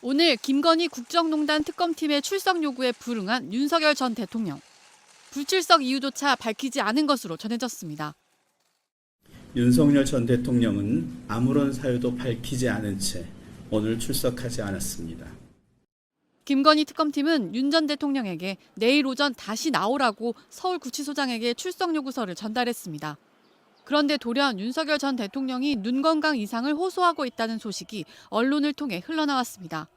오늘 김건희 국정농단 특검팀의 출석 요구에 불응한 윤석열 전 대통령. 불출석 이유조차 밝히지 않은 것으로 전해졌습니다. 윤석열 전 대통령은 아무런 사유도 밝히지 않은 채 오늘 출석하지 않았습니다. 김건희 특검팀은 윤 전 대통령에게 내일 오전 다시 나오라고 서울구치소장에게 출석 요구서를 전달했습니다. 그런데 돌연 윤석열 전 대통령이 눈 건강 이상을 호소하고 있다는 소식이 언론을 통해 흘러나왔습니다.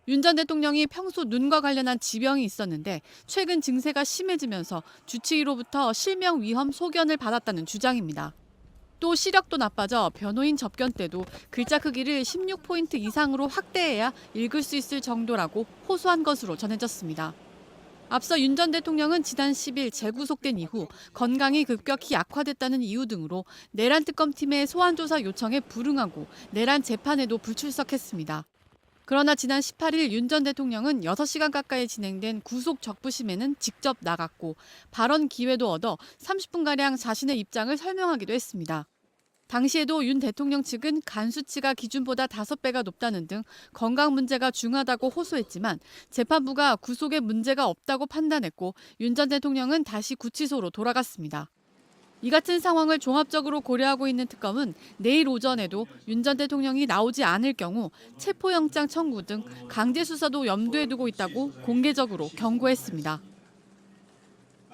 윤 전 대통령이 평소 눈과 관련한 지병이 있었는데 최근 증세가 심해지면서 주치의로부터 실명 위험 소견을 받았다는 주장입니다. 또 시력도 나빠져 변호인 접견 때도 글자 크기를 16포인트 이상으로 확대해야 읽을 수 있을 정도라고 호소한 것으로 전해졌습니다. 앞서 윤 전 대통령은 지난 10일 재구속된 이후 건강이 급격히 악화됐다는 이유 등으로 내란 특검팀의 소환조사 요청에 불응하고 내란 재판에도 불출석했습니다. 그러나 지난 18일 윤 전 대통령은 6시간 가까이 진행된 구속 적부심에는 직접 나갔고 발언 기회도 얻어 30분가량 자신의 입장을 설명하기도 했습니다. 당시에도 윤 대통령 측은 간 수치가 기준보다 5배가 높다는 등 건강 문제가 중하다고 호소했지만 재판부가 구속에 문제가 없다고 판단했고 윤 전 대통령은 다시 구치소로 돌아갔습니다. 이 같은 상황을 종합적으로 고려하고 있는 특검은 내일 오전에도 윤 전 대통령이 나오지 않을 경우 체포영장 청구 등 강제 수사도 염두에 두고 있다고 공개적으로 경고했습니다.